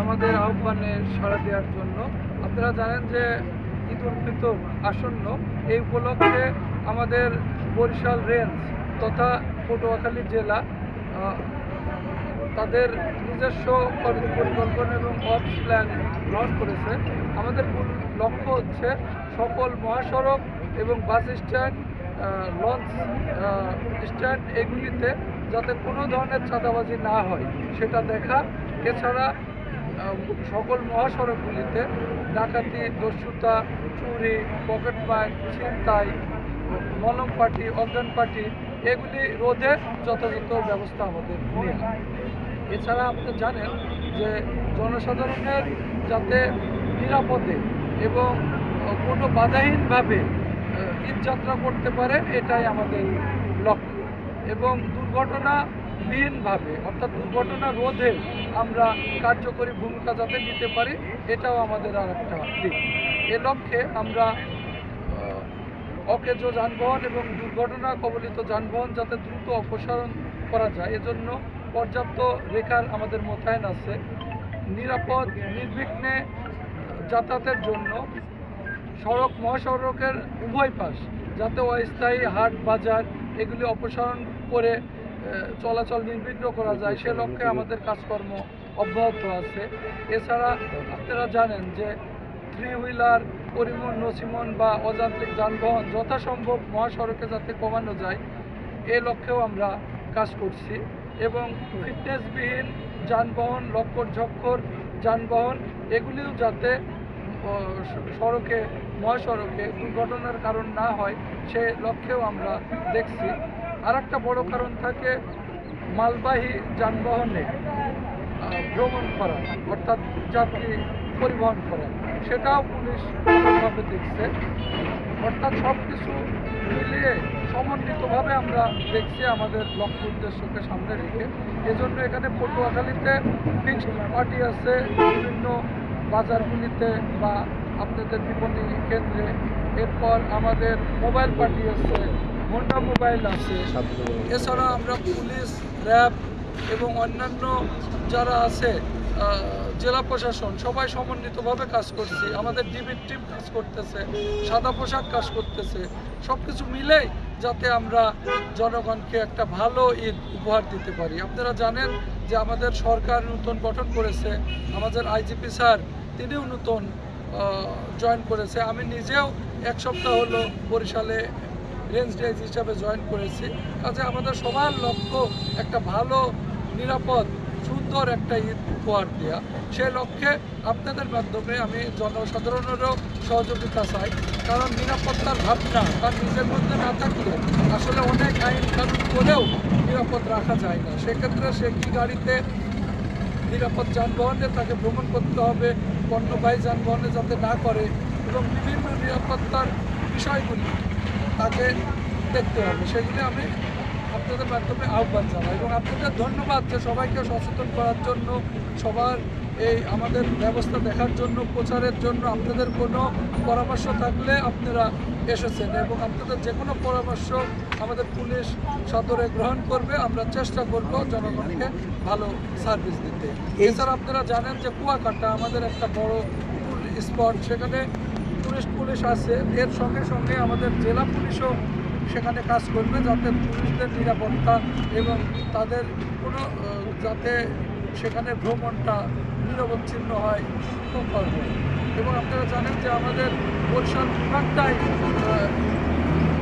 আমাদের আহ্বানে সাড়া দেওয়ার জন্য। আপনারা জানেন যে ঈদ উল ফিতর আসন্ন, এই উপলক্ষে আমাদের বরিশাল রেঞ্জ তথা পটুয়াখালী জেলা তাদের নিজস্ব কর্মপরিকল্পনা এবং অপস প্ল্যান গ্রহণ করেছে। আমাদের মূল লক্ষ্য হচ্ছে সকল মহাসড়ক এবং বাস স্ট্যান্ড, লঞ্চ স্ট্যান্ড এগুলিতে যাতে কোনো ধরনের চাঁদাবাজি না হয় সেটা দেখা। এছাড়া সকল মহাসড়কগুলিতে ডাকাতি, দস্যুতা, চুরি, পকেটমার, ছিনতাই, মলম পার্টি, অজ্ঞান পার্টি এগুলি রোধে যথাযথ ব্যবস্থা আমাদের নেওয়া। এছাড়া আপনি জানেন যে জনসাধারণের যাতে নিরাপদে এবং কোনো বাধাহীনভাবে ঈদযাত্রা করতে পারে এটাই আমাদের লক্ষ্য, এবং দুর্ঘটনাবিহীনভাবে অর্থাৎ দুর্ঘটনা রোধে আমরা কার্যকরী ভূমিকা যাতে নিতে পারি এটাও আমাদের আর একটা দিক। এ লক্ষ্যে আমরা অকেজো যানবাহন এবং দুর্ঘটনা কবলিত যানবাহন যাতে দ্রুত অপসারণ করা যায় এজন্য পর্যাপ্ত রেখার আমাদের মোতায়েন আছে। নিরাপদ নির্বিঘ্নে যাতায়াতের জন্য সড়ক মহাসড়কের উভয় পাশ যাতে অস্থায়ী হাট বাজার এগুলি অপসারণ করে চলাচল নির্বিঘ্ন করা যায় সে লক্ষ্যে আমাদের কাজকর্ম অব্যাহত আছে। এছাড়া আপনারা জানেন যে থ্রি হুইলার, পরিবহন নছিমন বা অযান্ত্রিক যানবাহন যথাসম্ভব মহাসড়কে যাতে কমানো যায় এ লক্ষ্যেও আমরা কাজ করছি, এবং ফিটনেসবিহীন যানবাহন, লক্কর ঝক্কর যানবাহন এগুলিও যাতে সড়কে মহাসড়কে দুর্ঘটনার কারণ না হয় সে লক্ষ্যেও আমরা দেখছি। আর একটা বড় কারণ থাকে মালবাহী যানবাহনে ভ্রমণ করা অর্থাৎ যাত্রী পরিবহন করা, সেটাও পুলিশ ভাবে দেখছে। অর্থাৎ সব কিছু মিলিয়ে সমন্বিতভাবে আমরা দেখছি আমাদের লক্ষ্য উদ্দেশ্যকে সামনে রেখে। এজন্য এখানে পটুয়াখালীতে ফিক্সড পার্টি আছে বিভিন্ন বাজারগুলিতে বা আপনাদের বিপণী কেন্দ্রে। এরপর আমাদের মোবাইল পার্টি আছে, হোন্ডা মোবাইল আছে। এছাড়া আমরা পুলিশ, র্যাব এবং অন্যান্য যারা আছে জেলা প্রশাসন সবাই সমন্বিতভাবে কাজ করছি। আমাদের ডিবির টিম কাজ করতেছে, সাদা পোশাক কাজ করতেছে। সব কিছু মিলেই যাতে আমরা জনগণকে একটা ভালো ঈদ উপহার দিতে পারি। আপনারা জানেন যে আমাদের সরকার নতুন গঠন করেছে, আমাদের আইজিপি স্যার তিনিও নতুন জয়েন করেছে। আমি নিজেও এক সপ্তাহ হলো বরিশালে রেঞ্জ ডিআইজি হিসাবে জয়েন করেছি। কাজে আমাদের সবার লক্ষ্য একটা ভালো, নিরাপদ, সুন্দর একটা ঈদ উপহার দেওয়া। সে লক্ষ্যে আপনাদের মাধ্যমে আমি জনসাধারণেরও সহযোগিতা চাই, কারণ নিরাপত্তার ভাবনা তার নিজের মধ্যে না থাকলে আসলে অনেক আইন কানুন করেও নিরাপদ রাখা যায় না। সেক্ষেত্রে সে কি গাড়িতে নিরাপদ যানবাহনে তাকে ভ্রমণ করতে হবে, পণ্যবাহী যানবাহনে যাতে না করে, এবং বিভিন্ন নিরাপত্তার বিষয়গুলি তাকে দেখতে হবে। সেগুলি আমি আপনাদের মাধ্যমে আহ্বান জানাই, এবং আপনাদের ধন্যবাদ যে সবাইকে সচেতন করার জন্য, সবার এই আমাদের ব্যবস্থা দেখার জন্য, প্রচারের জন্য। আপনাদের কোনো পরামর্শ থাকলে আপনারা এসেছেন, এবং আপনাদের যে কোনো পরামর্শ আমাদের পুলিশ সদরে গ্রহণ করবে। আমরা চেষ্টা করব জনগণকে ভালো সার্ভিস দিতে। এছাড়া আপনারা জানেন যে কুয়াকাটা আমাদের একটা বড় স্পট, সেখানে টুরিস্ট পুলিশ আছে। এর সঙ্গে সঙ্গে আমাদের জেলা পুলিশও সেখানে কাজ করবে যাতে টুরিস্টদের নিরাপত্তা এবং তাদের কোনো যাতে সেখানে ভ্রমণটা নিরবচ্ছিন্ন হয়, সুখকর হয়। এবং আপনারা জানেন যে আমাদের বরিশাল বিভাগটাই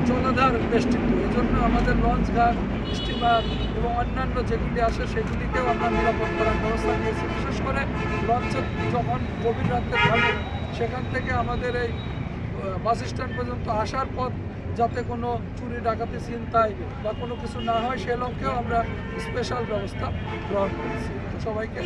জলাধার বেষ্টিত, এজন্য আমাদের লঞ্চঘাট, স্টিমার এবং অন্যান্য যেগুলি আসে সেগুলিকেও আমরা নিরাপদ করার ব্যবস্থা নিয়েছি। বিশেষ করে লঞ্চে যখন গভীর রাতে থামে সেখান থেকে আমাদের এই বাস স্ট্যান্ড পর্যন্ত আসার পথ যাতে কোনো চুরি, ডাকাতি, ছিনতাই বা কোনো কিছু না হয় সে লক্ষ্যেও আমরা স্পেশাল ব্যবস্থা গ্রহণ করেছি। সবাইকে